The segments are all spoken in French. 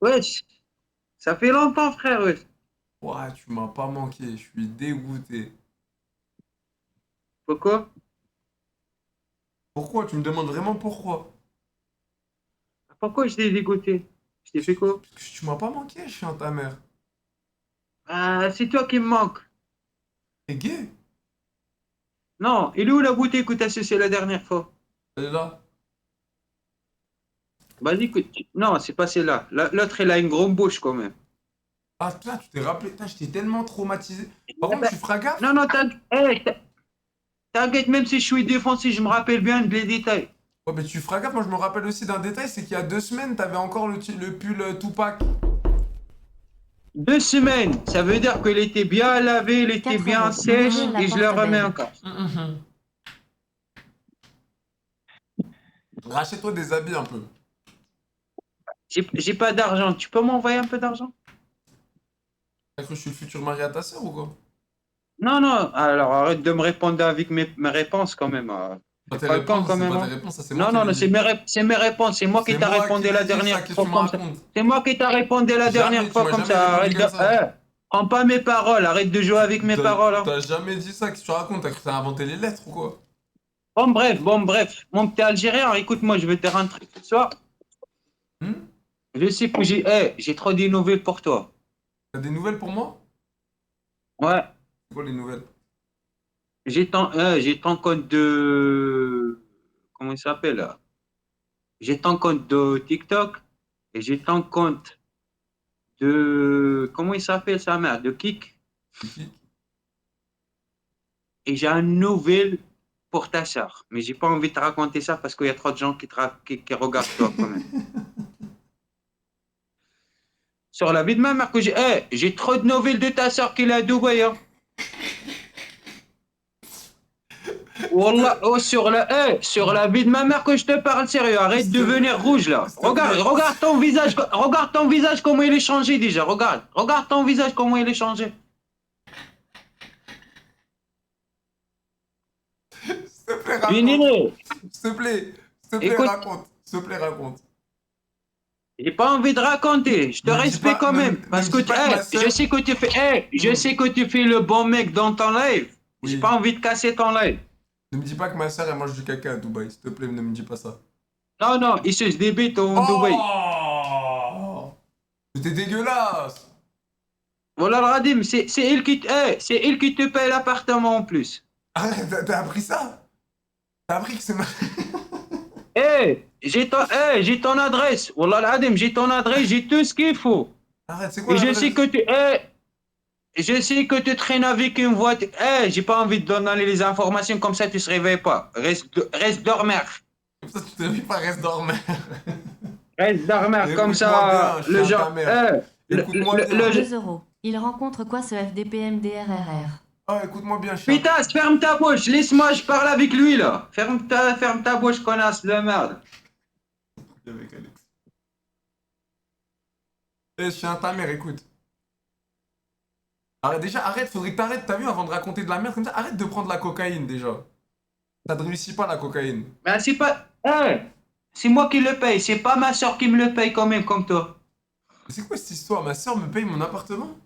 Wesh, ça fait longtemps, frère, wesh. Ouah, tu m'as pas manqué, je suis dégoûté. Pourquoi? Pourquoi? Tu me demandes vraiment pourquoi? Pourquoi je t'ai dégoûté? Je t'ai fait quoi? Parce que tu m'as pas manqué, chien ta mère. Ah, c'est toi qui me manques. T'es gay? Non, il est où la bouteille que t'as sucée la dernière fois? Elle est là. Vas-y, non, c'est pas celle-là. L'autre, elle a une grande bouche quand même. Ah, toi, tu t'es rappelé. Putain, j'étais tellement traumatisé. Par Ah contre, ben, tu feras gaffe. non, non, t'inquiète, même si je suis défoncé, je me rappelle bien des détails. Ouais, mais tu feras gaffe. Moi, je me rappelle aussi d'un détail, c'est qu'il y a 2 semaines, t'avais encore le pull Tupac. 2 semaines, ça veut dire qu'il était bien lavé, il était 4 bien euros. sèche Nourrir la et je le porte remets belle. encore. Rachète-toi des habits un peu. J'ai pas d'argent, tu peux m'envoyer un peu d'argent? T'as cru que je suis le futur mari à ta sœur ou quoi? Non, non, alors arrête de me répondre avec mes réponses quand même. Pas T'es tes pas le con réponses, quand c'est même, pas tes hein. réponses, ça c'est moi Non, qui non, l'ai non, dit. c'est mes réponses. C'est moi qui C'est t'a moi qui répondu la l'ai dit dernière ça, qu'est-ce que fois tu me comme ça. racontes? C'est moi qui t'a répondu la dernière Jamais, tu fois m'as comme jamais ça. répondu Arrête de... comme ça. prends pas mes paroles, arrête de jouer avec mes paroles, hein. T'as jamais dit ça, qu'est-ce que tu racontes? T'as cru que t'as inventé les lettres ou quoi? Bon, bref. Mon petit Algérien, écoute-moi, je vais te dire un truc ce soir. Hmm. Je sais que j'ai trop de nouvelles pour toi. T'as des nouvelles pour moi? Ouais, C'est quoi les nouvelles? j'ai ton compte de... Comment il s'appelle là? J'ai ton compte de TikTok et j'ai ton compte de... Comment il s'appelle sa mère? De Kik. C'est qui? Et j'ai une nouvelle pour ta sœur. Mais j'ai pas envie de te raconter ça parce qu'il y a trop de gens qui regardent toi quand même. Sur la vie de ma mère que j'ai trop de nouvelles de ta sœur qui est à Dubaï, hein. Wallah, oh, sur la vie de ma mère que je te parle sérieux, arrête S'il de te venir plaît, rouge là. s'il te plaît. Regarde ton visage comment il est changé déjà. Regarde ton visage comment il est changé. S'il te plaît, raconte. Fini. S'il te plaît, Écoute, raconte. S'il te plaît, raconte. j'ai pas envie de raconter. Je te Ne me dis respecte pas, quand ne, même ne parce me que dis pas que ma je sœur. sais que tu fais, je Hmm. sais que tu fais le bon mec dans ton live. J'ai Oui. pas envie de casser ton live. Ne me dis pas que ma sœur elle mange du caca à Dubaï. S'il te plaît, ne me dis pas ça. Non, non, il se débite en Dubaï. Oh! C'était dégueulasse! Voilà le Radim, c'est elle qui te paye l'appartement en plus. Arrête, t'as appris ça? T'as appris que c'est ma. J'ai ton adresse. Wallah le Radim, j'ai ton adresse, j'ai tout ce qu'il faut. Arrête, c'est quoi Et je sais l'adresse? que je sais que tu traînes avec une voiture. J'ai pas envie de donner les informations comme ça, tu se réveilles pas. Reste dormir. Comme ça, tu te réveilles pas, reste dormir. Reste dormir comme Écoute-moi ça, bien, le chien ta genre. mère. Écoute-moi bien. 2 euros. Il rencontre quoi ce FDPMDRRR? Oh, écoute-moi bien, chien. Putain, ferme ta bouche, laisse-moi, je parle avec lui là. Ferme ta bouche, connasse de merde. Avec Alex. Eh, chien ta mère, écoute. Arrête, déjà, arrête, faudrait que t'arrêtes, t'as vu, avant de raconter de la merde comme ça, arrête de prendre la cocaïne déjà. Ça te réussit pas la cocaïne. Mais c'est pas. C'est moi qui le paye, c'est pas ma soeur qui me le paye quand même comme toi. Mais c'est quoi cette histoire? Ma soeur me paye mon appartement?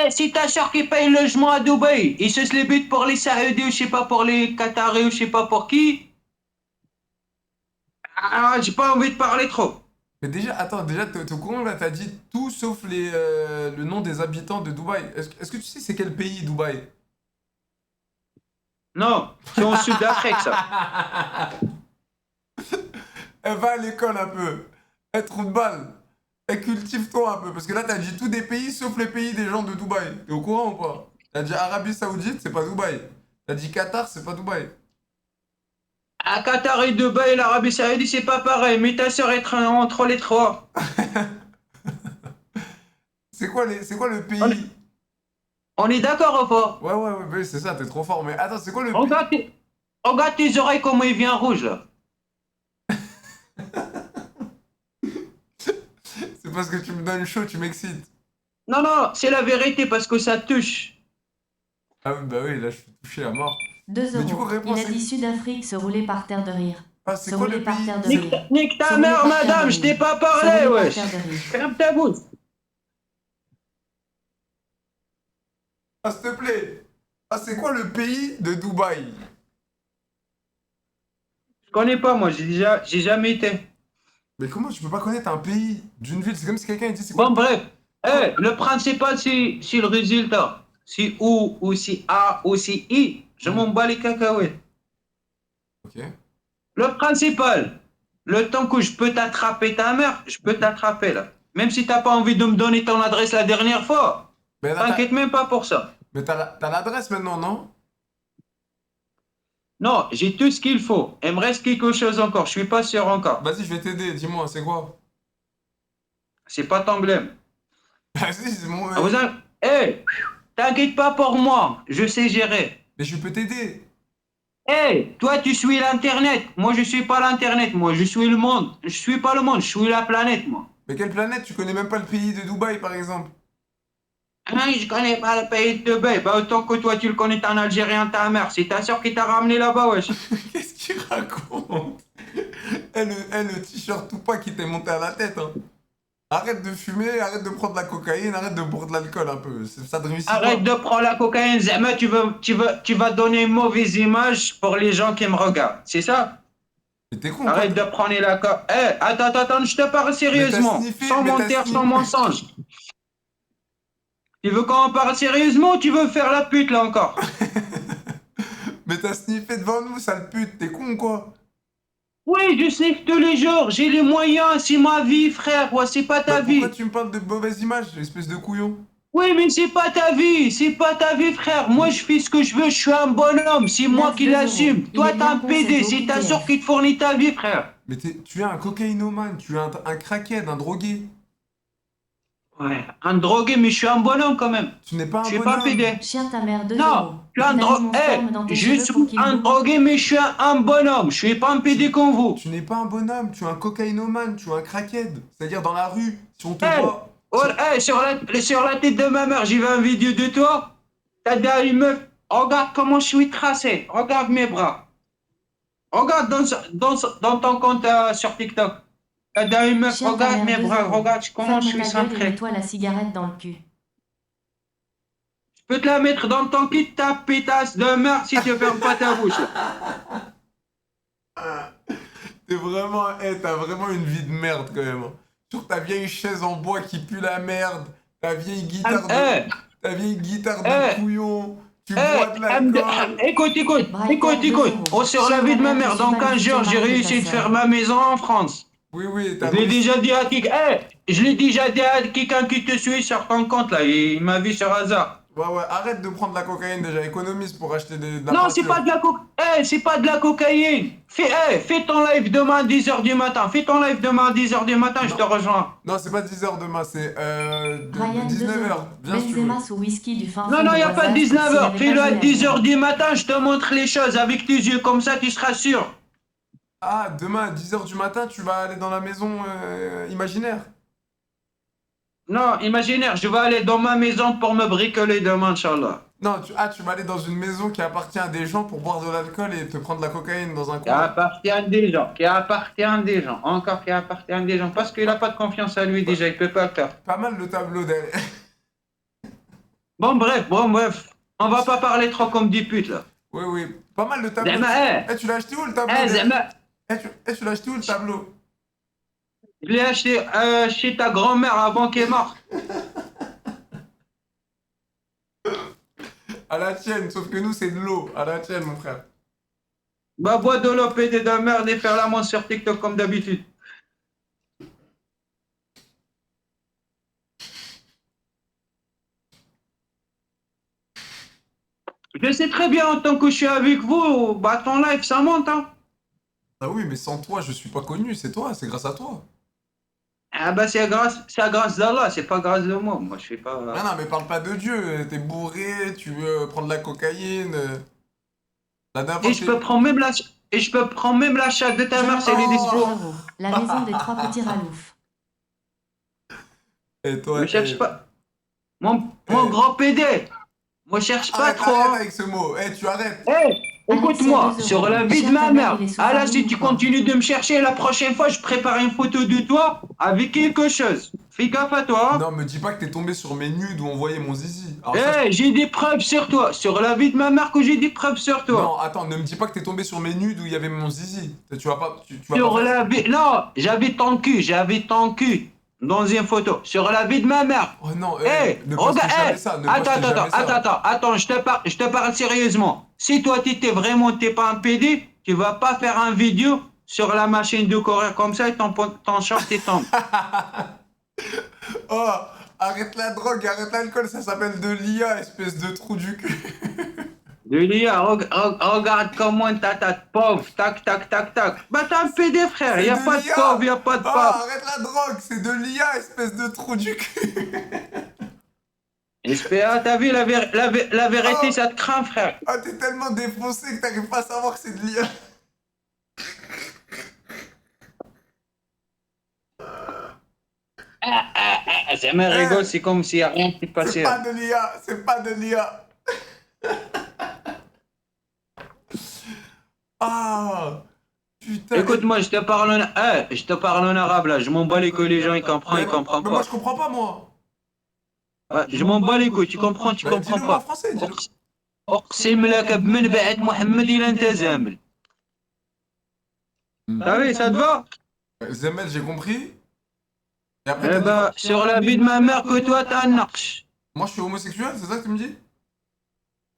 C'est ta soeur qui paye le logement à Dubaï. Il se les bute pour les Saoudis ou je sais pas pour les Qataris ou je sais pas pour qui. Ah, j'ai pas envie de parler trop. Mais déjà, attends, déjà, t'es au courant là, t'as dit tout sauf le nom des habitants de Dubaï. Est-ce que tu sais c'est quel pays, Dubaï? Non, c'est en Sud d'Afrique ça. Eh, va à l'école un peu. Eh, trou de balle. Eh, cultive-toi un peu. Parce que là, t'as dit tous des pays sauf les pays des gens de Dubaï. T'es au courant ou pas? T'as dit Arabie Saoudite, c'est pas Dubaï. T'as dit Qatar, c'est pas Dubaï. À Qatar et Dubaï, l'Arabie Saoudite, c'est pas pareil. Mais ta soeur est entre les trois. C'est quoi le On, pays? on est d'accord ou pas? Ouais, c'est ça, t'es trop fort. Mais attends, c'est quoi le pays? Regarde tes oreilles comment il vient rouge là. C'est parce que tu me donnes chaud, tu m'excites. Non, non, c'est la vérité parce que ça touche. Ah oui, bah oui, là, je suis touché à mort. 2 Mais du coup, euros. réponse, Il a dit Sud-Afrique se rouler par terre de rire. Ah, Se c'est quoi rouler le par pays? terre de Nique rire. ta, nique ta Se rouler mère, par terre de madame, je t'ai rire. pas Se parlé, rouler par wesh. terre de rire. Ferme ta bouche. Ah, s'il te plaît. Ah, c'est quoi le pays de Dubaï? Je connais pas, moi, j'ai jamais été. Mais comment tu peux pas connaître un pays d'une ville? C'est comme si quelqu'un il dit c'est quoi le Bon, pays? bref. Le principal, c'est le résultat. Si ou si A, ou si I, je m'en bats les cacahuètes. Ok. Le principal, le temps que je peux t'attraper ta mère, je peux t'attraper là. Même si t'as pas envie de me donner ton adresse la dernière fois, Mais là, t'inquiète même pas pour ça. t'as l'adresse maintenant, non? Non, j'ai tout ce qu'il faut. Il me reste quelque chose encore, je suis pas sûr encore. Vas-y, je vais t'aider, dis-moi, c'est quoi? C'est pas ton blême. Vas-y, c'est mon... Ah, t'inquiète pas pour moi, je sais gérer. Mais je peux t'aider. Toi tu suis l'internet, moi je suis pas l'internet, moi je suis le monde. Je suis pas le monde, je suis la planète moi. Mais quelle planète? Tu connais même pas le pays de Dubaï, par exemple. Ah, je connais pas le pays de Dubaï, bah autant que toi tu le connais, t'es un Algérien, ta mère. C'est ta soeur qui t'a ramené là-bas, wesh. Qu'est-ce qu'il raconte? Le t-shirt tout pas qui t'est monté à la tête, hein. Arrête de fumer, arrête de prendre de la cocaïne, arrête de boire de l'alcool un peu. Ça te réussit Arrête pas. de prendre la cocaïne, Zama, tu vas donner une mauvaise image pour les gens qui me regardent, c'est ça? Mais t'es con, quoi. Arrête de prendre la cocaïne. Attends, je te parle Mais t'as sérieusement, sniffé, sans mais t'as mentir, sans sniffé. mensonge. Tu veux qu'on parle sérieusement ou tu veux faire la pute là encore? Mais t'as sniffé devant nous, sale pute, t'es con, quoi. Oui, je sniffe tous les jours, j'ai les moyens, c'est ma vie, frère, ouais, c'est pas Bah ta pourquoi vie. tu me parles de mauvaise image, espèce de couillon? Oui, mais c'est pas ta vie, c'est pas ta vie, frère. Moi, je fais ce que je veux, je suis un bonhomme, c'est moi qui 2 euros. l'assume. Il Toi, est t'es bien un con, PD, c'est c'est ta OQTF. soeur qui te fournit ta vie, frère. Mais tu es un cocaïnomane, tu es un crackhead, un drogué. Ouais, un drogué, mais je suis un bonhomme quand même. Tu n'es pas Je un suis pas un bonhomme. PD. Chien ta mère 2 euros. Non, je suis un T'as mis mon sperme dans tes je cheveux pour suis qu'il un boue. drogué, mais je suis un bonhomme. Je suis pas un PD comme vous. Tu n'es pas un bonhomme, tu es un cocaïnomane, tu es un crackhead. C'est-à-dire dans la rue, si on te Hey, voit... sur la tête de ma mère, j'ai vu une vidéo de toi. T'as dit une meuf, regarde comment je suis tracé. Regarde mes bras. Regarde dans ton compte sur TikTok. T'as dit une meuf, Chien ta regarde mère mes 2 bras, euros. regarde comment je Ferme suis ta gueule et centré. mets-toi la cigarette dans le cul. Je peux te la mettre dans ton kit, ta pétasse de merde, si tu fermes pas ta bouche. Là. T'as vraiment une vie de merde quand même. Sur ta vieille chaise en bois qui pue la merde, ta vieille guitare Eh, ta vieille guitare de eh, couillon, tu bois de l'alcool. écoute. Oh, sur la vie de ma mère, dans 15 jours, j'ai réussi de faire ma maison en France. Oui, Je t'as l'ai réussi. déjà dit à quelqu'un. Je l'ai déjà dit à quelqu'un qui te suit sur ton compte là. Il m'a vu sur hasard. Ouais, arrête de prendre la cocaïne déjà, économise pour acheter de la Non, c'est peinture. pas de la c'est pas de la cocaïne. Fais ton live demain à 10h du matin. Fais ton live demain à 10h du matin, je te rejoins. Non, c'est pas 10h demain, c'est Ryan 2 19h. euros. Viens si tu veux. Benzema sous whisky du fin Non, fond non, de il n'y a pas Wasac, 19h. s'il Fais-le à avait pas joué 10h du matin, je te montre les choses avec tes yeux, comme ça tu seras sûr. Ah, demain à 10h du matin, tu vas aller dans la maison imaginaire. Non, imaginaire, je vais aller dans ma maison pour me bricoler demain, Inch'Allah. Non, tu vas aller dans une maison qui appartient à des gens pour boire de l'alcool et te prendre de la cocaïne dans un Qui coin. appartient à des gens, encore qui appartient à des gens, parce qu'il n'a pas de confiance à lui déjà, il peut pas le faire. Pas mal le tableau derrière. Bon, bref, on va pas parler trop comme des putes là. Oui, pas mal le tableau. Zema, Tu l'as acheté où le tableau derrière Zema, Tu l'as acheté où le tableau? je l'ai acheté chez ta grand-mère avant qu'elle est morte. À la tienne, sauf que nous c'est de l'eau. À la tienne, mon frère. Bah, bois de l'eau, pédé de merde et faire la main sur TikTok comme d'habitude. Je sais très bien, en tant que je suis avec vous, bah ton live ça monte, hein. Ah oui, mais sans toi, je suis pas connu, c'est toi, c'est grâce à toi. Ah bah c'est à grâce d'Allah, c'est pas grâce de moi. Moi je fais pas. Non, mais parle pas de Dieu, t'es bourré, tu veux prendre de la cocaïne. La dernière fois Et je peux prendre même la chatte de ta mère, c'est les 10 2 jours. euros. La maison des 3 petits raloufs. Et toi, Me cherche pas. Mon gros PD. Moi cherche pas arrête, trop. arrête Hein. avec ce mot. Tu arrêtes. Écoute-moi, Alexia, 2 sur euros. la vie de Cher ma ta mère, mère. il est sous Ah là, un si lit tu ou quoi? continues de me chercher, la prochaine fois, je prépare une photo de toi avec quelque chose. Fais gaffe à toi. Non, me dis pas que t'es tombé sur mes nudes où on voyait mon zizi. Alors ça, Eh, j'ai des preuves sur toi. Sur la vie de ma mère que j'ai des preuves sur Non, toi. attends, ne me dis pas que t'es tombé sur mes nudes où il y avait mon zizi. Tu vas pas, tu vas pas Sur faire ça. la vie... Non, j'avais ton cul dans une photo. Sur la vie de ma mère. Oh non, ne Regarde, postez jamais ça, ne attends, postez jamais ça. attends, je te parle sérieusement. Si toi, t'es pas un PD, tu vas pas faire un vidéo sur la machine de courir comme ça et ton short il tombe. Oh, arrête la drogue, arrête l'alcool, ça s'appelle de l'IA, espèce de trou du cul. De l'IA, regarde comment t'as ta pauvre, tac, tac, tac, tac. Bah, t'es un PD, frère, C'est y a de pas de l'IA. pauvre, y a pas de Oh, pauvre. arrête la drogue, c'est de l'IA, espèce de trou du cul. SPA, t'as vu, la vérité, Oh. ça te craint, frère. Ah, t'es tellement défoncé que t'arrives pas à savoir que c'est de l'IA. Ça me rigole, c'est comme s'il y a rien qui C'est passait. pas de l'IA, c'est pas de l'IA. Ah, putain. Écoute-moi, je te parle en arabe, là. Je m'en bats les couilles, les gens, ils comprennent, ils comprennent Mais moi, pas. je comprends pas, moi. Ouais, je m'en bats les couilles, tu comprends Bah, dis-le moi en pas. français, dis-le. أقسم لك بمن بعد محمد إلى أنت زامل. T'as vu, ça te va? Zemel, j'ai compris. Et après, Eh t'as dit ben, quoi? sur la vie de ma mère que toi, t'as un naqsh. Moi, je suis homosexuel, c'est ça que tu me dis?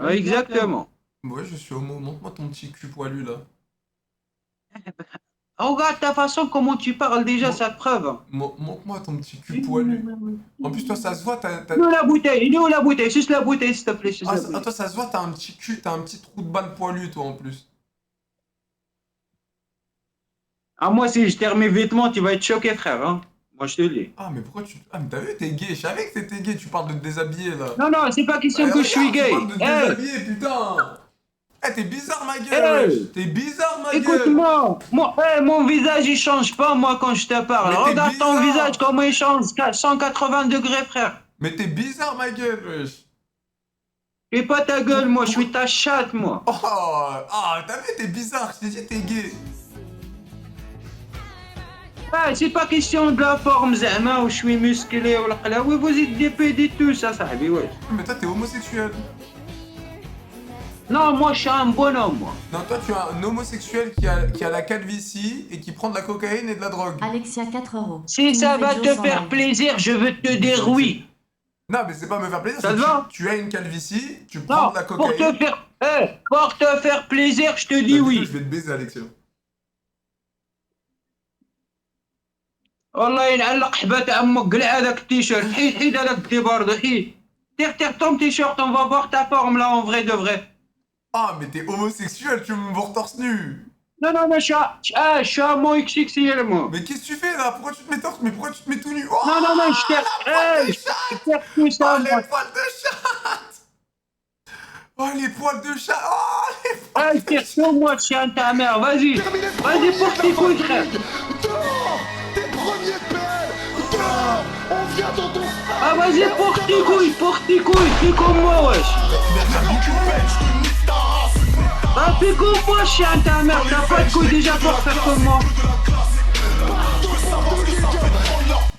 Ouais, exactement. Ouais, je suis homo. Montre-moi ton petit cul poilu, là. Regarde ta façon, comment tu parles déjà, ça te preuve. Montre-moi ton petit cul poilu. En plus, toi, ça se voit, Il est où la bouteille? Il est où la bouteille? Suce la bouteille, s'il te plaît, suce Ah, la bouteille. toi, ça se voit, t'as un petit cul, t'as un petit trou de balle poilu, toi, en plus. Ah, moi, si je tire mes vêtements, tu vas être choqué, frère. Hein. Moi, je te le dis. Ah, mais pourquoi tu... Ah, mais t'as vu, t'es gay. Je savais que t'étais gay, tu parles de te déshabiller, là. Non, non, c'est pas question Eh, que je suis regarde, gay. tu parles de te Eh, déshabiller, putain. Eh, t'es bizarre, ma gueule, Hey. wesh. T'es bizarre, ma gueule. écoute-moi. Mon visage, il change pas, moi, quand je te parle. Mais t'es Regarde ton bizarre. visage, comment il change. 180 degrés, frère. Mais t'es bizarre, ma gueule, wesh. Fais pas ta gueule, moi, je suis ta chatte, moi. Oh, ah, t'as vu, t'es bizarre. Je t'ai dit, t'es gay. Ah, c'est pas question de la forme, zama, où je suis musclé, ou la oui, vous êtes des PD tous, ça, sahibi, ouais. Mais toi, t'es homosexuel. Non, moi, je suis un bonhomme, moi. Non, toi, tu es un homosexuel qui a la calvitie et qui prend de la cocaïne et de la drogue. Alexia, 4 euros. Si Tu ça nous va fais te Joe sans faire live. plaisir, je veux te dire oui. Non, mais c'est pas me faire plaisir. Ça c'est te que va tu as une calvitie, tu prends Non, de la pour cocaïne. pour te faire plaisir, je te dis Bah, oui. Je vais te baiser, Alexia. والله ينعلق حبات امك قلع هذاك التيشيرت حيد هذاك التي برضه حيد tire ton t-shirt, on va voir ta forme là en vrai de vrai. Ah, mais t'es homosexuel, tu me voir torse nu. Non, non, non, je suis un mot XXL, moi. Mais qu'est-ce que tu fais là? Pourquoi tu te mets torse? Mais pourquoi tu te mets tout nu? Oh, Non, non, non, je tire tout ça, oh, les moi. poils de chat. Oh, les poils de chat. Oh, les poils Je tire sur moi, chien ta mère, vas-y. Vas-y, pour tes couilles, frère. Dehors tes premiers PL. Dehors on vient dans ton... Ah, vas-y, pour tes couilles, fais comme moi, wesh. Ah, fais comme moi, chien ta mère, t'as pas de couilles déjà pour faire comme moi.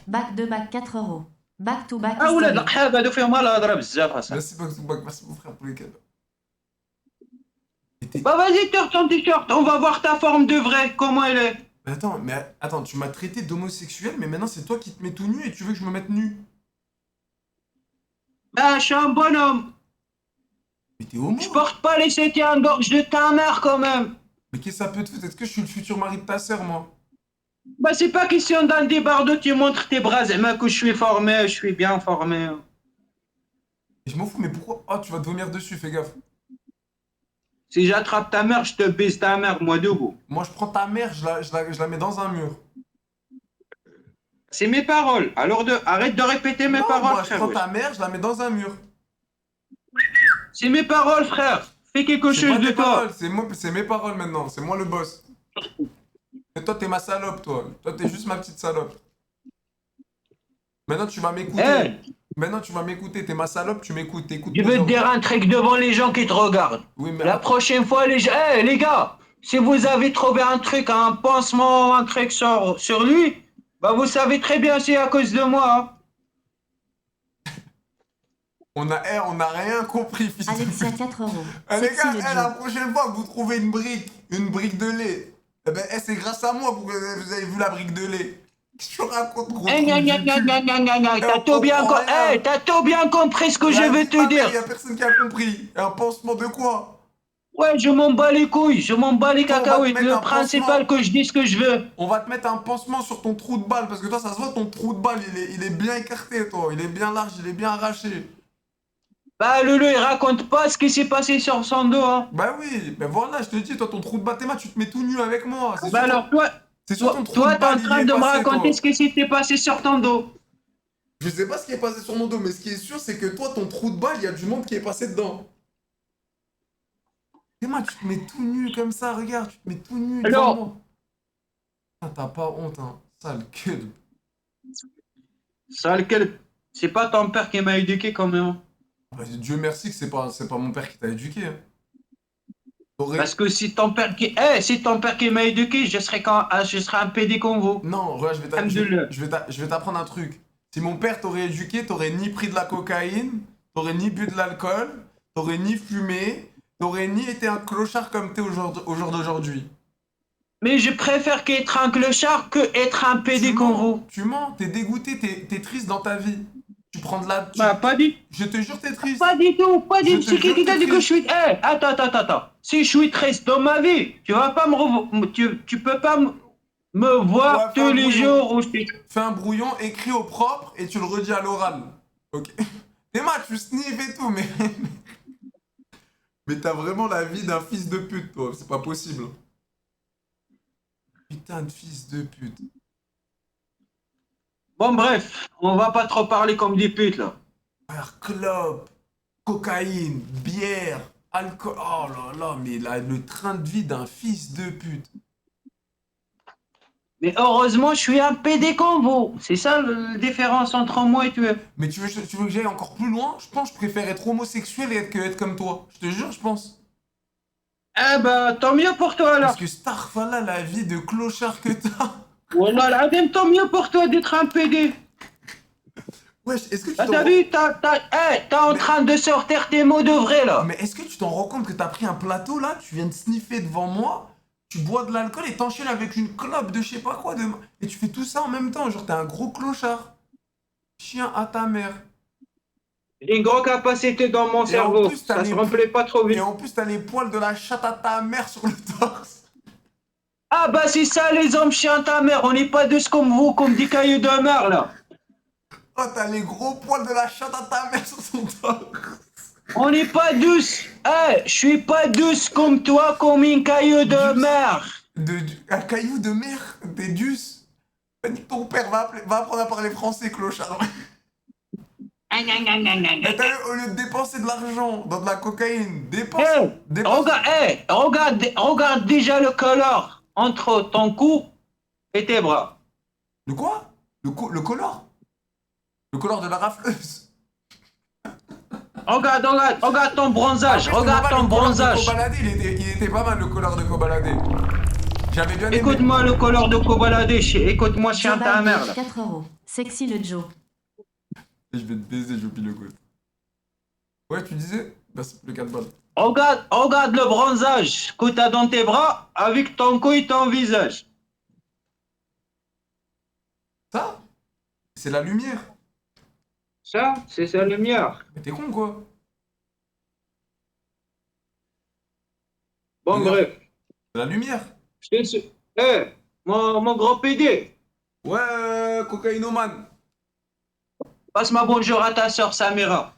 Bac 2, bac 4 euros. Back to back. Ah, ولاد historique. القحاب هادو فيهم الهضره بزاف اصاحبي. Merci beaucoup, merci mon frère pour les cadeaux. Bah vas-y, tire ton t-shirt, on va voir ta forme de vrai, comment elle est. Mais attends, tu m'as traité d'homosexuel, mais maintenant c'est toi qui te mets tout nu et tu veux que je me mette nu. Bah, je suis un bonhomme. Mais t'es homo. Je porte pas les soutiens-gorge de ta mère quand même. Mais qu'est-ce que ça peut te foutre? Est-ce que je suis le futur mari de ta sœur, moi? Bah, c'est pas question d'un débardo, tu montres tes bras, z'ama que je suis formé, je suis bien formé. Et je m'en fous, mais pourquoi? Oh, tu vas te vomir dessus, fais gaffe. Si j'attrape ta mère, je te baise ta mère, moi debout. Moi, je prends ta mère, je la mets dans un mur. C'est mes paroles, alors arrête de répéter mes Non, paroles, moi, je frère. prends wesh. ta mère, je la mets dans un mur. C'est mes paroles, frère. Fais quelque C'est chose pas de tes toi. paroles, c'est mes paroles maintenant, c'est moi le boss. Et toi, t'es ma salope, toi. Toi, t'es juste ma petite salope. Maintenant, tu vas m'écouter. Eh, Maintenant, tu vas m'écouter. T'es ma salope, tu m'écoutes. T'écoutes Je mes veux te ordres. dire un truc devant les gens qui te regardent. Oui, mais La prochaine fois, les gens... Eh, les gars, si vous avez trouvé un truc, un pansement, un truc sur lui, bah vous savez très bien c'est à cause de moi. Hein. on a rien compris, fils de Alexia, pute. 4 euros. Eh, les Sexy gars, le la Joe. prochaine fois que vous trouvez une brique de lait, eh ben, c'est grâce à moi que vous avez vu la brique de lait. Qu'est-ce que tu racontes, gros Eh, trou gna, du gna, gna, cul? gna, gna, gna, gna. Eh, T'as on tout bien, comprend rien. t'as tout bien compris ce que je La veux vie de te ma mère, dire. y a personne qui a compris. Un pansement de quoi? Ouais, je m'en bats les couilles, je m'en bats les Toi, on va te cacahuètes. mettre Le un principal pansement. que je dis ce que je veux. On va te mettre un pansement sur ton trou de balle, parce que toi, ça se voit, ton trou de balle, il est bien écarté, toi. Il est bien large, il est bien arraché. Bah, Lulu, il raconte pas ce qui s'est passé sur son dos. Hein. Bah oui, ben voilà, je te dis, toi, ton trou de balle, tu te mets tout nu avec moi. Bah alors, C'est sur ton trou de toi, t'es en balle, il y train est de me passé, raconter toi. ce qui s'était passé sur ton dos. Je sais pas ce qui est passé sur mon dos, mais ce qui est sûr, c'est que toi, ton trou de balle, il y a du monde qui est passé dedans. Et moi, tu te mets tout nu comme ça, regarde, tu te mets tout nu devant Alors, moi. Ah, t'as pas honte, hein. Sale queue. ça, lequel, c'est pas ton père qui m'a éduqué quand même. Bah, Dieu merci que c'est pas mon père qui t'a éduqué. Hein. Parce que si ton père qui m'a éduqué, je serais un pédé comme vous. Non, regarde, Alhamdoulilah. je vais t'apprendre un truc. Si mon père t'aurait éduqué, t'aurais ni pris de la cocaïne, t'aurais ni bu de l'alcool, t'aurais ni fumé, t'aurais ni été un clochard comme t'es au jour d'aujourd'hui. Mais je préfère qu'être un clochard que être un pédé comme vous. Tu mens, t'es dégoûté, t'es triste dans ta vie. Tu prends de la... Bah, pas dit. Je te jure, t'es triste. Pas du tout, pas du Je tout. te C'est qui jure qui t'a que dit que je triste. suis. Eh, attends. Si je suis triste dans ma vie, tu vas pas tu peux pas me voir Ouais, fais un tous les brouillon. jours où je suis. Fais un brouillon, écris au propre et tu le redis à l'oral. Ok. Emma, tu sniffes et tout, mais... Mais t'as vraiment la vie d'un fils de pute, toi. C'est pas possible. Putain de fils de pute. Bon, bref, on va pas trop parler comme des putes là. Frère, clope, cocaïne, bière, alcool. Oh là là, mais le train de vie d'un fils de pute. Mais heureusement, je suis un pédé comme vous. C'est ça la différence entre moi et toi. Mais tu veux que j'aille encore plus loin? Je pense que je préfère être homosexuel et être comme toi. Je te jure, je pense. Eh ben, tant mieux pour toi alors. Parce que Starfala, la vie de clochard que t'as. Wallah, l'adem, tant mieux pour toi d'être un pédé. Wesh, est-ce que tu Bah, t'en t'as rends... vu, t'es en train de sortir tes mots de vrai là. Mais est-ce que tu t'en rends compte que t'as pris un plateau là, tu viens de sniffer devant moi, tu bois de l'alcool et t'enchaînes avec une clope de je sais pas quoi et tu fais tout ça en même temps, genre t'es un gros clochard. Chien à ta mère. J'ai une grande capacité dans mon Et en cerveau. plus, t'as Ça les- se remplit pas trop Et vite. en plus t'as les poils de la chatte à ta mère sur le torse. Ah bah c'est ça les hommes chiens ta mère. On n'est pas tous comme vous, comme des cailloux de mer là. Oh t'as les gros poils de la chatte à ta mère sur son torse. On n'est pas douce. Je suis pas douce comme toi, comme une caillou de mer. Un caillou de mer, des dus. Nique ton père, va apprendre à parler français, clochard. Et t'as vu, au lieu de dépenser de l'argent dans de la cocaïne, dépense... Regarde déjà le color entre ton cou et tes bras. Le quoi? Le color? Le color de la rafleuse. Regarde ton bronzage. Après, Regarde c'était pas ton mal, le color de bronzage. Kobalade, il était pas mal le color de Kobalade. J'avais bien aimé. Écoute-moi le color de Kobalade. Écoute-moi chien Joe ta mère Biden, là. 4 euros. Sexy le Joe. Je vais te baiser, Jopi le côte. Ouais, tu disais? Bah, c'est le 4 balles. Regarde le bronzage que t'as dans tes bras avec ton cou et ton visage. Ça? C'est la lumière. Ça, c'est sa lumière. Mais t'es con, quoi. Bon, Regarde. bref. C'est la lumière. Je te suis. Mon gros PD. Ouais, cocaïnomane. Passe-moi bonjour à ta soeur Samira.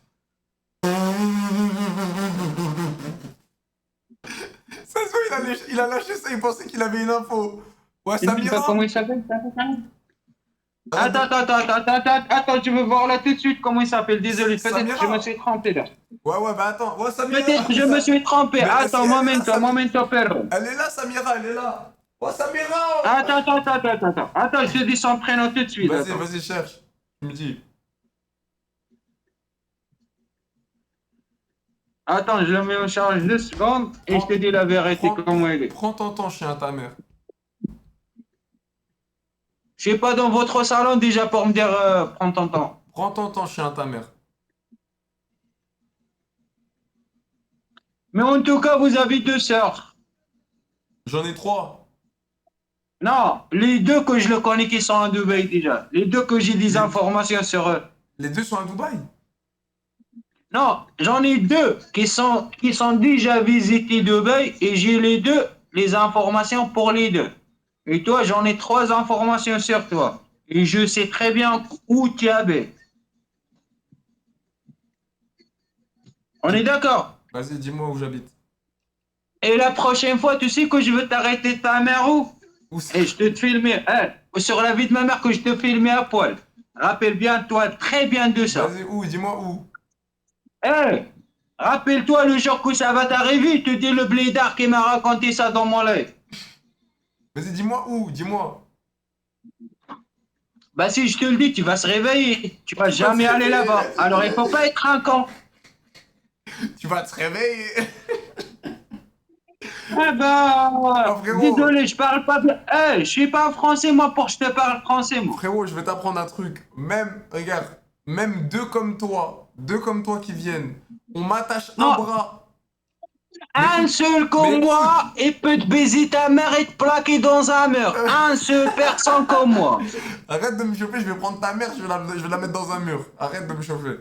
Ça se voit, il a lâché ça, il pensait qu'il avait une info. Ouais, Tu sais pas Samira. comment il s'appelle? Attends, je veux voir là tout de suite comment il s'appelle. Désolé, peut-être Samira. que je me suis trompé là. Ouais, bah attends. Ouais, Samira. Peut-être que je me suis trompé. Mais Attends, si, elle est là, momento, perro. Elle est là, Samira, elle est là. Ouais, Samira. Attends, je te dis son prénom tout de suite. Vas-y, attends. vas-y, cherche. Tu me dis. Attends, je le mets en charge 2 secondes et je te dis la vérité comment elle est. Prends ton temps, chien, ta mère. Je suis pas dans votre salon déjà pour me dire prends ton temps. Prends ton temps, chien, ta mère. Mais en tout cas, vous avez 2 sœurs. J'en ai 3. Non, les 2 que je le connais qui sont à Dubaï déjà. Les 2 que j'ai des informations sur eux. Les 2 sont à Dubaï. Non, j'en ai 2 qui sont déjà visités Dubaï et j'ai les informations pour les 2. Et toi, j'en ai 3 informations sur toi. Et je sais très bien où tu habites. On est d'accord? Vas-y, dis-moi où j'habite. Et la prochaine fois, tu sais que je veux t'arrêter ta mère où? Où c'est? Et je te filmer, sur la vie de ma mère que je te filmais à poil. Rappelle bien toi très bien de ça. Vas-y, où? Dis-moi où. Rappelle-toi le jour que ça va t'arriver, tu dis le blédard qui m'a raconté ça dans mon live. Vas-y, dis-moi où. Dis-moi. Bah si je te le dis, tu vas se réveiller. Tu vas jamais aller là-bas. Alors il faut pas être un con. Tu vas te réveiller. Ah bah, frérot. désolé, je parle pas bien. Je suis pas français moi pour que je te parle français moi. Frérot, je vais t'apprendre un truc. Même, regarde, même 2 comme toi qui viennent, on m'attache un Non. bras. Un seul comme moi, il peut te baiser ta mère et te plaquer dans un mur. Un seul personne comme moi. Arrête de me chauffer, je vais prendre ta mère, je vais la mettre dans un mur. Arrête de me chauffer.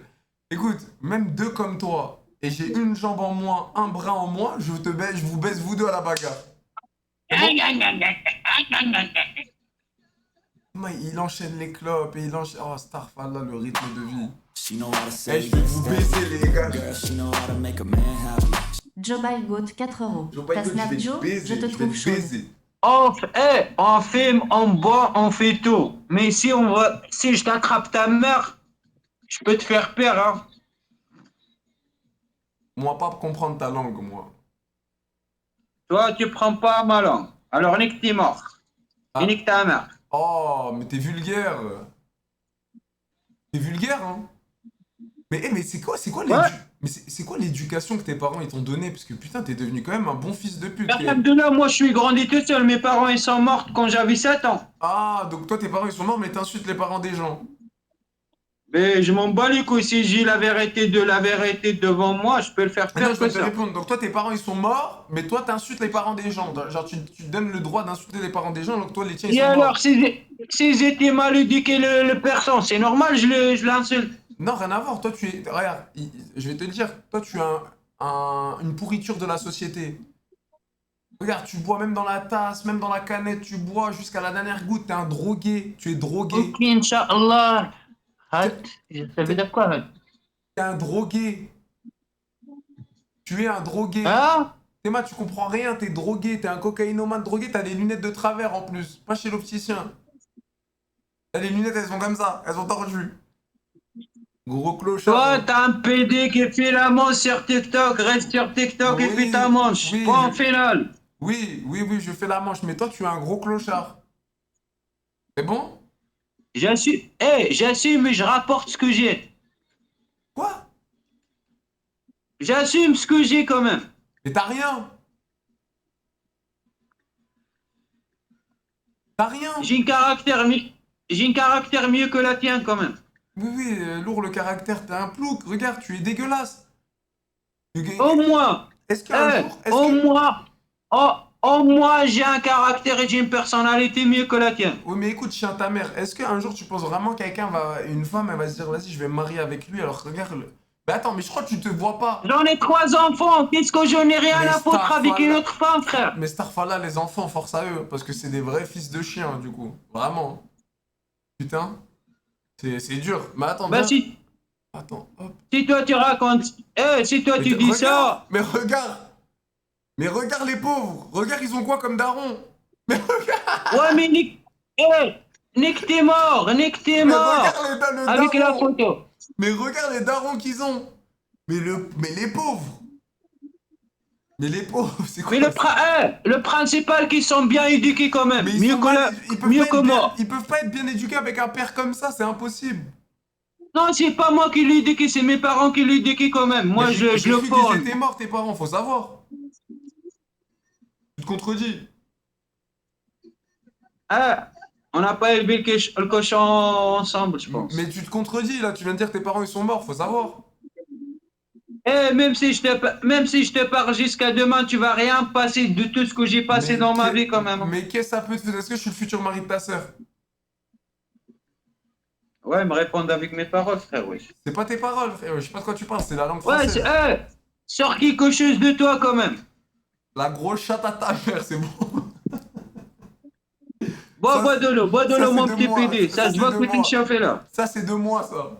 Écoute, même 2 comme toi, et j'ai une jambe en moins, un bras en moins, je vous baisse vous 2 à la bagarre. Il enchaîne les clopes et il enchaîne... Oh, Starfall, le rythme de vie. Eh, je vais vous baiser, les gars. Joe Goat 4 euros. Joe Ta Biden, snap je vais Joe, te baiser, je te je vais trouve te chaude. baiser. On filme, on boit, on fait tout. Mais si je t'attrape ta mère, je peux te faire peur, hein. Moi, pas comprendre ta langue, moi. Toi, tu prends pas ma langue. Alors nique tes morts. Ah. Et nique ta mère. Oh, mais t'es vulgaire. T'es vulgaire, hein. Mais c'est quoi c'est quoi l'éducation que tes parents ils t'ont donnée? Parce que putain, t'es devenu quand même un bon fils de pute. Alhamdoulilah, moi je suis grandi tout seul. Mes parents ils sont morts quand j'avais 7 ans. Ah, donc toi, tes parents ils sont morts, mais t'insultes les parents des gens. Mais je m'en bats les couilles. Si j'ai la vérité devant moi, je peux le faire Ah non, faire je vais que te ça. répondre. Donc toi, tes parents ils sont morts, mais toi, t'insultes les parents des gens. Genre, tu donnes le droit d'insulter les parents des gens, donc toi, les tiens ils Et sont morts. alors, s'ils étaient mal éduqués, le personne, c'est normal, je l'insulte. Non, rien à voir. Toi, tu es. Regarde, je vais te le dire. Toi, tu es une pourriture de la société. Regarde, tu bois même dans la tasse, même dans la canette, tu bois jusqu'à la dernière goutte. T'es un drogué. Tu es drogué. Ok, Inch'Allah. Ça veut dire quoi? T'es un drogué. Tu es un drogué. Hein? Théma, tu comprends rien. T'es drogué. T'es un cocaïnomane drogué. T'as des lunettes de travers en plus. Pas chez l'opticien. T'as les lunettes, elles sont comme ça. Elles sont tordues. Gros clochard. Toi, t'as un PD qui fait la manche sur TikTok, reste sur TikTok et Oui, fais ta manche. oui, Point final. Oui, je fais la manche. Mais toi, tu es un gros clochard. C'est bon? J'assume, mais je rapporte ce que j'ai. Quoi? J'assume ce que j'ai quand même. Mais t'as rien. T'as rien. J'ai un caractère mieux que la tienne quand même. Oui, lourd le caractère. T'es un plouc. Regarde, tu es dégueulasse. Au moins, Est-ce qu'un jour... est-ce au que- moins, au moins j'ai un caractère et j'ai une personnalité mieux que la tienne. Oui, mais écoute, chien ta mère, est-ce qu'un jour tu penses vraiment une femme, elle va se dire, vas-y, je vais me marier avec lui, alors regarde le... Mais attends, mais je crois que tu te vois pas. J'en ai 3 enfants, qu'est-ce que j'en ai rien Mais à foutre avec Starfall- une autre femme, frère? Mais Starfall, les enfants, force à eux, parce que c'est des vrais fils de chiens, du coup. Vraiment. Putain. C'est dur. Mais attends, Bah viens. si, Attends, hop. si toi tu racontes, si toi tu dis regarde, ça, Mais regarde. Mais regarde les pauvres. Regarde, ils ont quoi comme daron? Mais regarde. ouais mais Nick t'es mort, Mais regarde le avec la daron. photo. Mais regarde les darons qu'ils ont. Mais les pauvres. Mais les pauvres, c'est quoi Mais ça? le principal qu'ils sont bien éduqués quand même, Mais ils mieux sont que mal- ils peuvent mieux pas que être bien- moi. Ils peuvent pas être bien éduqués avec un père comme ça, c'est impossible. Non, c'est pas moi qui l'ai déqué, c'est mes parents qui l'ont déqué quand même. Moi, Mais je j'ai le cru qu'ils forme. étaient morts, tes parents, faut savoir. Tu te contredis. Ah, on n'a pas élevé le cochon ensemble, je pense. Mais tu te contredis, là. Tu viens de dire que tes parents, ils sont morts, faut savoir. Eh, même si je te parle jusqu'à demain, tu vas rien passer de tout ce que j'ai passé dans ma vie quand même. Mais qu'est-ce que ça peut te faire? Est-ce que je suis le futur mari de ta sœur? Ouais, me répondre avec mes paroles, frère, oui. C'est pas tes paroles, frère. Je sais pas de quoi tu parles, c'est la langue Ouais, française. sors quelque chose de toi quand même. La grosse chatte à ta mère, c'est bon. Ça, Bois de ça, l'eau, c'est mon de petit moi. PD. Ça, Ça se c'est voit de que t'es moi. chauffé là. Ça, c'est de moi, ça.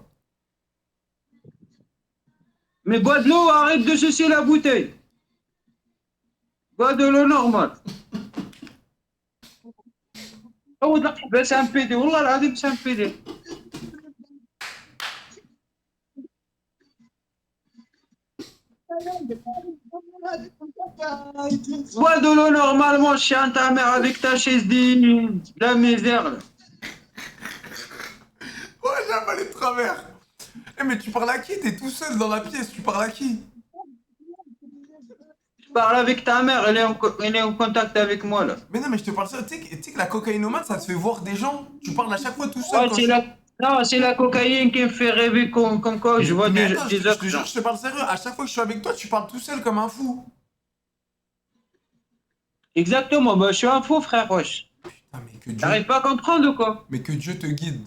Mais bois de l'eau, arrête de sucer la bouteille. Bois de l'eau normale. Oh, c'est un PD. Wallah, العظيم, c'est un PD. Bois de l'eau normalement, chien ta mère, avec ta chaise de la misère. Là. Ouais, j'ai avalé de travers. Eh, mais tu parles à qui? T'es tout seul dans la pièce, tu parles à qui? Je parle avec ta mère, elle est en contact avec moi là. Mais non, mais je te parle ça. Tu sais que la cocaïnomane, ça te fait voir des gens. Tu parles à chaque fois tout seul Ouais, quand c'est je... la... Non, c'est la cocaïne qui me fait rêver comme quoi je vois Mais des, attends, des je autres te jure, gens. je te parle sérieux. À chaque fois que je suis avec toi, tu parles tout seul comme un fou. Exactement, bah, je suis un fou, frère, wesh. Putain, mais que Dieu... T'arrives pas à comprendre ou quoi? Mais que Dieu te guide.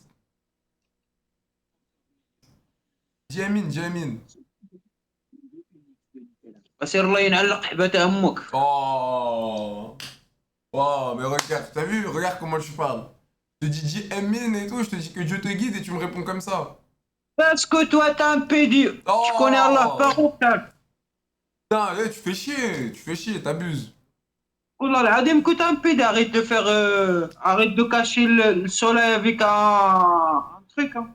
Dis Amin, dis Amin. سير الله ينعلق حبات امك. Oh. Oh, mais regarde, t'as vu? Regarde comment je parle. Je te dis Amin et tout, je te dis que Dieu te guide et tu me réponds comme ça. Parce que toi, t'es un pédi. Oh. Tu connais Allah par où, frère? Putain, tu fais chier, t'abuses. Wallah, العظيم que t'es un pédi. Arrête de faire... arrête de cacher le soleil avec un truc, hein.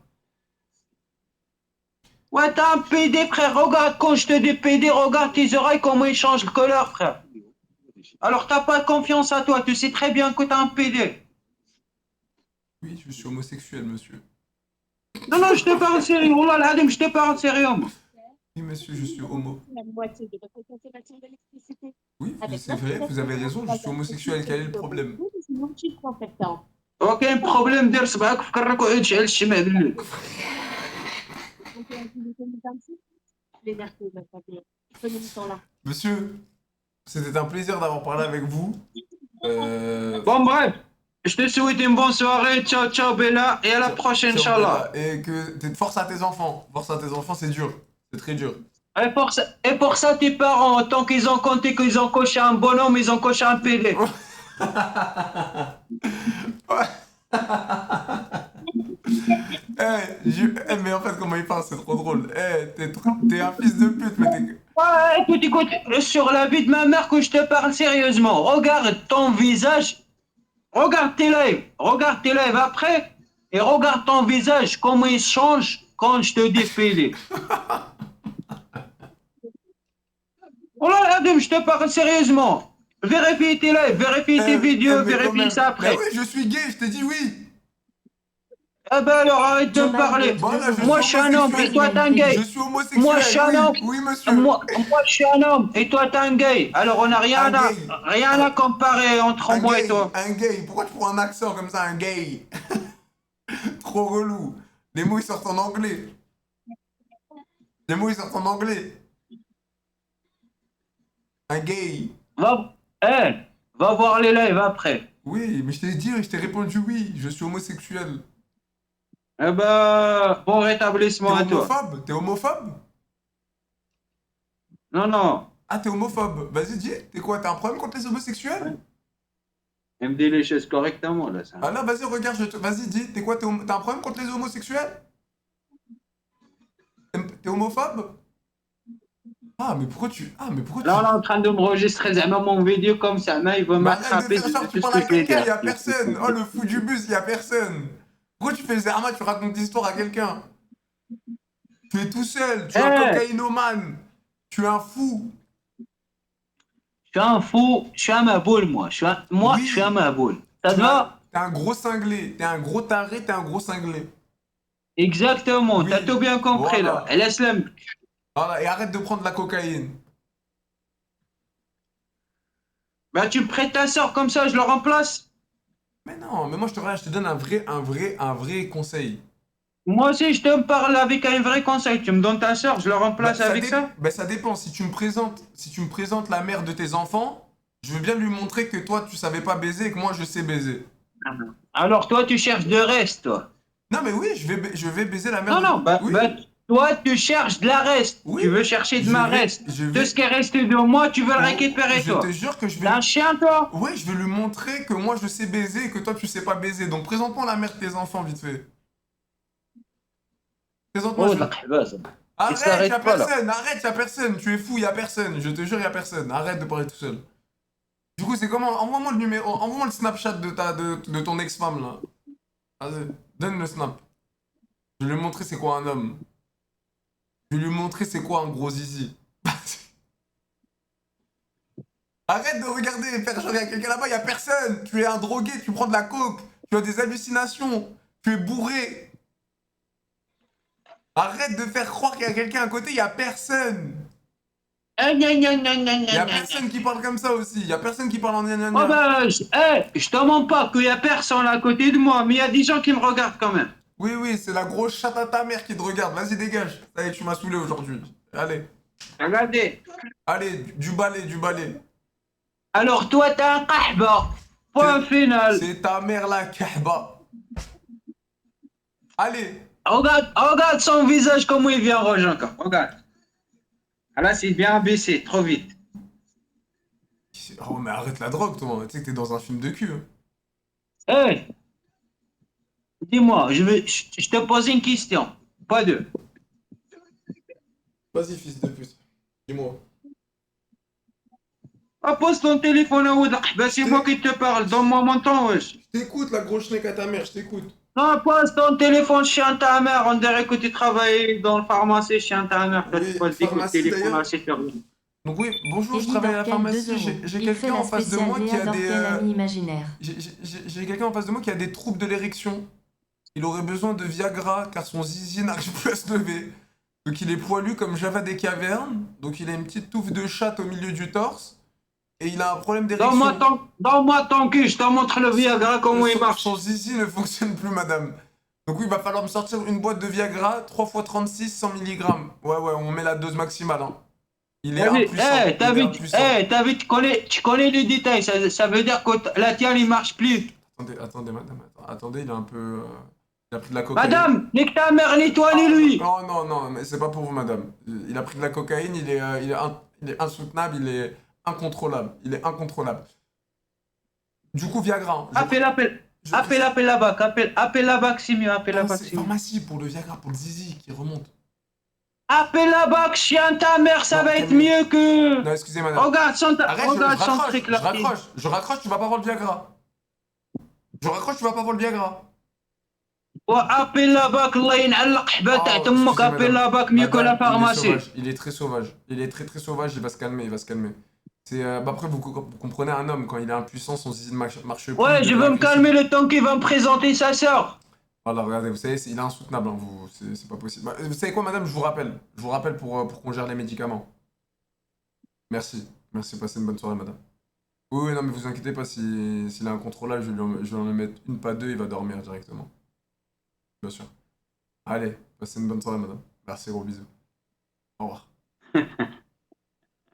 Ouais, t'es un PD, frère. Regarde, quand je te dis PD, regarde tes oreilles, comment ils changent de couleur, frère. Alors, t'as pas confiance à toi. Tu sais très bien que t'es un PD. Oui, je suis homosexuel, monsieur. Non, non, je te parle sérieux. Wallah, العظيم, je te parle sérieux, moi. Oui, monsieur, je suis homo. La moitié de votre consommation d'électricité. Oui, Avec c'est vrai, vous avez raison, je suis homosexuel. Quel est le problème? Sinon, tu prends septembre. وكاين بروبليم دير صبعك في كرك وعود شعل الشمع بالليل. L'énergie va pas bien. Prenez du temps là. Monsieur, c'était un plaisir d'avoir parlé avec vous. Bon, bref, je te souhaite une bonne soirée. Ciao, ciao, Bella. Et à la prochaine, Ciao, Inch'Allah. Bella. Et que force à tes enfants. Force à tes enfants, c'est dur. C'est très dur. Et pour ça, tes parents, tant qu'ils ont compté qu'ils ont coché un bonhomme, ils ont coché un PD. Mais en fait, comment il parle, c'est trop drôle. T'es un fils de pute, mais t'es... Ouais, écoute, sur la vie de ma mère que je te parle sérieusement. Regarde ton visage. Regarde tes lives après. Et regarde ton visage, comment il change quand je te dis PD. Oh là, Adam, je te parle sérieusement. Vérifie tes lives, vérifie tes vidéos, mais quand vérifie même. ça après. Mais oui, je suis gay, je t'ai dit oui. Ah ben alors arrête de me John parler. Biden. Voilà, Moi je suis un homme et toi t'es un gay. Je suis homosexuel. Moi je suis un oui. homme. Oui, monsieur. Moi je suis un homme et toi t'es un gay. Alors on n'a Un gay. rien à comparer entre Un moi gay, et toi. un gay. Pourquoi tu prends un accent comme ça, un gay? Trop relou. Les mots ils sortent en anglais. Les mots ils sortent en anglais. Un gay. Va voir les lives après. Oui, mais je t'ai dit, je t'ai répondu oui, je suis homosexuel. Eh ben, bon T'es rétablissement à toi. homophobe? T'es homophobe? Non. Ah, t'es homophobe. Vas-y, dis. T'es quoi? T'as un problème contre les homosexuels? Elle me dit les choses correctement là. Ça. Ah là, vas-y, regarde, vas-y, dis. T'es quoi? T'as un problème contre les homosexuels? T'es homophobe? Ah, mais pourquoi tu... Là on est en train de m'enregistrer mon vidéo comme ça. Là il va Mais arrête m'attraper de faire genre, de tu tout ce parles que à je vais quelqu'un, dire. y'a personne. Oh, le fou du bus, y'a personne. Pourquoi tu fais le Zerma, tu racontes l'histoire à quelqu'un? Tu es tout seul, tu es un cocaïnomane. Tu es un fou. Je suis un fou, je suis un maboule moi. Oui. Je suis un maboule. Ça te va? T'es un gros cinglé. T'es un gros taré, t'es un gros cinglé. Exactement, Oui. t'as tout bien compris là. Voilà. Et laisse-la. Voilà, et arrête de prendre la cocaïne. Bah, tu me prêtes ta soeur comme ça, je le remplace. Mais non, mais moi je te donne un vrai conseil. Moi aussi, je te parle avec un vrai conseil. Tu me donnes ta soeur, je le remplace avec ça. Ça dépend. Si tu me présentes la mère de tes enfants, je veux bien lui montrer que toi tu savais pas baiser et que moi je sais baiser. Alors, toi, tu cherches de reste, toi. Non mais oui, je vais baiser la mère Non, de... non, Oui, toi, tu cherches de la reste. oui. Tu veux chercher de ma reste. Je Tout vais... ce qui est resté de moi, tu veux le Oh, récupérer, je toi. te jure que je T'es vais... un chien, toi. Oui, je vais lui montrer que moi je sais baiser et que toi tu sais pas baiser. Donc présente-moi la mère de tes enfants vite fait. Présente-moi... Oh, je- la khibaz. Il Arrête, s'arrête y'a pas, là. personne, arrête, y'a personne. Tu es fou, y'a personne. Je te jure, y'a personne. Arrête de parler tout seul. Du coup, c'est comment? Envoie-moi le numéro, envoie-moi le Snapchat de ton ex-femme là. Vas-y, donne le snap. Je vais lui montrer c'est quoi un homme. Je vais lui montrer c'est quoi un gros zizi. Arrête de regarder et faire genre y'a quelqu'un là-bas, y'a personne. Tu es un drogué, tu prends de la coke, tu as des hallucinations, tu es bourré. Arrête de faire croire qu'il y a quelqu'un à côté, y'a personne. Y'a personne qui parle comme ça aussi, y'a personne qui parle en gna gna Oh, gna. bah, je te mens pas qu'il y a personne à côté de moi, mais il y a des gens qui me regardent quand même. Oui, oui, c'est la grosse chatte à ta mère qui te regarde. Vas-y, dégage. Ça y est, tu m'as saoulé aujourd'hui. Allez, Regardez. allez, du balai, du balai. Alors, toi, t'es un kahba. Point final. C'est ta mère la kahba. Allez. Regarde son visage, comment il vient rouge encore. Regarde. Ah là, c'est bien baissé, trop vite. Oh, mais arrête la drogue, toi. Tu sais que t'es dans un film de cul. Hein. Hey, dis-moi, je te pose une question. Pas deux. Vas-y, fils de pute. Dis-moi. Ah, pose ton téléphone à Oudah. Ben, c'est moi qui te parle. Donne-moi mon temps, wesh. Je t'écoute, la grosse schneck à ta mère, je t'écoute. Non, pose ton téléphone, chien ta mère. On dirait que tu travailles dans le pharmacie, chien ta mère. Toi, Oui, tu poses des coups de pharmacie, téléphone d'ailleurs. à 7 heures. Donc oui, bonjour, je Eddie travaille à la Dorkel, pharmacie. 2 euros. J'ai Il quelqu'un fait la en face de moi qui spéciale a des... Dorkel, ami imaginaire. J'ai quelqu'un en face de moi qui a des troubles de l'érection. Il aurait besoin de Viagra car son zizi n'arrive plus à se lever. Donc il est poilu comme Java des cavernes. Donc il a une petite touffe de chatte au milieu du torse. Et il a un problème d'érection. Donne-moi ton cul, je te montre le Viagra, comment il marche. Son zizi ne fonctionne plus, madame. Donc oui, il va falloir me sortir une boîte de Viagra, 3 x 36, 100 mg. Ouais, on met la dose maximale. Hein. Il est impuissant. T'as il est vu, impuissant. tu connais les détails, ça veut dire que la tienne, il marche plus. Attendez, madame. Attendez, il est un peu... Il a pris de la cocaïne. Madame, nique ta mère, nettoie-les lui. Non, mais c'est pas pour vous, madame. Il a pris de la cocaïne, il est insoutenable, il est incontrôlable. Il est incontrôlable. Du coup, Viagra. Appelle la BAC, appelle la BAC, c'est mieux, appelle la BAC, C'est c'est mieux. pharmacie pour le Viagra, pour le zizi qui remonte. Appelle la BAC, chien ta mère, ça Non, va être calmez. mieux que... Non, excusez, madame. Regarde son Arrête, truc je là. raccroche, je raccroche, tu vas pas voir le Viagra. Je raccroche, tu vas pas voir le Viagra. Appelle la BAC, Allah ينعلق حبات تمك, appelle la BAC mieux que la pharmacie. Il est très sauvage. Il est très très sauvage, il va se calmer, C'est, après, vous comprenez un homme, quand il est impuissant, son zizi ne marche plus. Ouais, je veux me calmer le temps qu'il va me présenter sa sœur. Voilà, regardez, vous savez, il est insoutenable, hein, c'est pas possible. Bah, vous savez quoi, madame, je vous rappelle. Je vous rappelle pour qu'on gère les médicaments. Merci, passez une bonne soirée, madame. Oui, non, mais vous inquiétez pas, s'il est incontrôlable, je vais en mettre une, pas deux, il va dormir directement. Bien sûr. Allez, passez une bonne soirée, madame. Merci, gros bisous. Au revoir.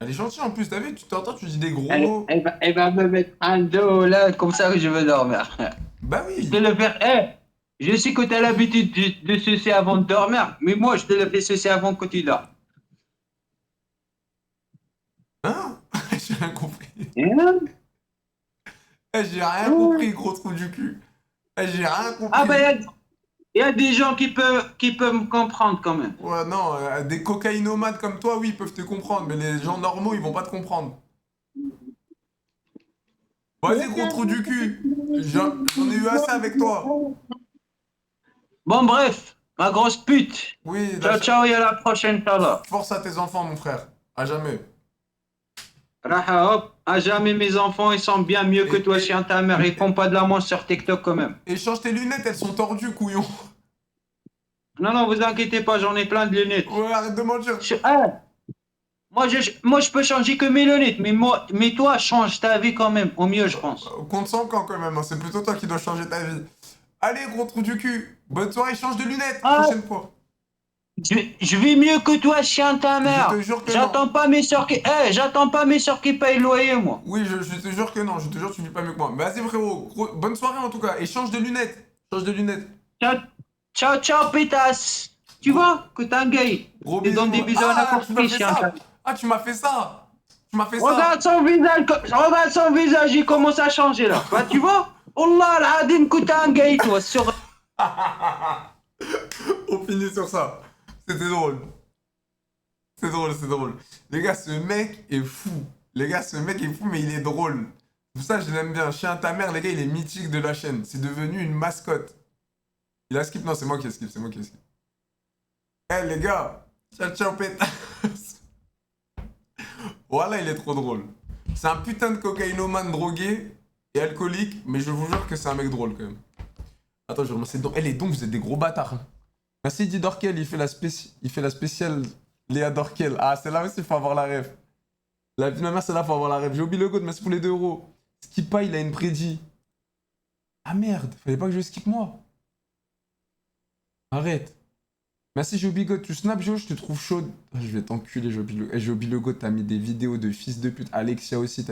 Elle est gentille en plus, t'as vu, tu t'entends, tu dis des gros mots. Elle va me mettre un dos là, comme ça que je veux dormir. Bah oui. Je te le fais. Je sais que tu as l'habitude de sucer avant de dormir, mais moi je te le fais sucer avant que tu dors. Hein? J'ai rien compris. Hein? J'ai rien compris, gros trou du cul. J'ai rien compris. Ah bah il y a des gens qui peuvent me comprendre quand même. Ouais, non, des cocaïnomanes comme toi, oui, ils peuvent te comprendre, mais les gens normaux, ils vont pas te comprendre. Vas-y, gros trou du cul. J'en ai eu assez avec toi. Bon bref, ma grosse pute. Oui, Ciao et à la prochaine, Inch'Allah. force à tes enfants, mon frère. À jamais. Raha hop, à jamais mes enfants, ils sont bien mieux que toi, chien ta mère. Ils font pas de la manche sur TikTok quand même. Et change tes lunettes, elles sont tordues, couillon. Non, vous inquiétez pas, j'en ai plein de lunettes. Ouais, arrête de mentir. Moi, je peux changer que mes lunettes, mais toi, change ta vie quand même, au mieux, je pense. Compte 100 camps quand même, hein. C'est plutôt toi qui dois changer ta vie. Allez, gros trou du cul. Bonne soirée, change de lunettes. Ah. Prochaine fois. Je vis mieux que toi, chien de ta mère. Je te jure que J'attends pas mes soeurs qui... j'attends pas mes soeurs qui payent le loyer, moi. Oui, je te jure que non. Je te jure que tu vis pas mieux que moi. Mais vas-y, frérot. Bonne soirée en tout cas. Et change de lunettes. Change de lunettes. Ciao, pétasse. Tu vois que t'es un gay. Gros Tu donnes des bisous. bisous à Ah, n'importe tu m'as qui, fait chien de ta ça. mère. Ah, tu m'as fait ça. Tu m'as fait ça. Regarde son visage, il commence à changer là. Bah, tu vois? Allah al-Adim que t'es un gay, toi. On finit sur ça. C'était drôle. C'est drôle, c'est drôle. Les gars, ce mec est fou. Les gars, ce mec est fou, mais il est drôle. Pour ça, je l'aime bien. Chien ta mère, les gars, il est mythique de la chaîne. C'est devenu une mascotte. Il a skip? Non, c'est moi qui ai skip. C'est moi qui ai skip. Eh, les gars. Ciao, pétasse. Voilà, il est trop drôle. C'est un putain de cocaïnomane drogué et alcoolique, mais je vous jure que c'est un mec drôle quand même. Attends, je vais remercier. Eh, les dons, vous êtes des gros bâtards. Hein. Merci Di Dorkel, il fait la spéciale Léa Dorkel. Ah, c'est là aussi, il faut avoir la ref. La vie de ma mère, c'est là, il faut avoir la ref. J'ai oublié le code, merci pour les 2 euros. Skippa, il a une prédit. Ah merde, fallait pas que je skip moi. Arrête. Merci Jobigot, tu snap Jo, je te trouve chaude. Ah, je vais t'enculer Jobigot. Eh, Jobigot, t'as mis des vidéos de fils de pute. Alexia aussi, t'as mis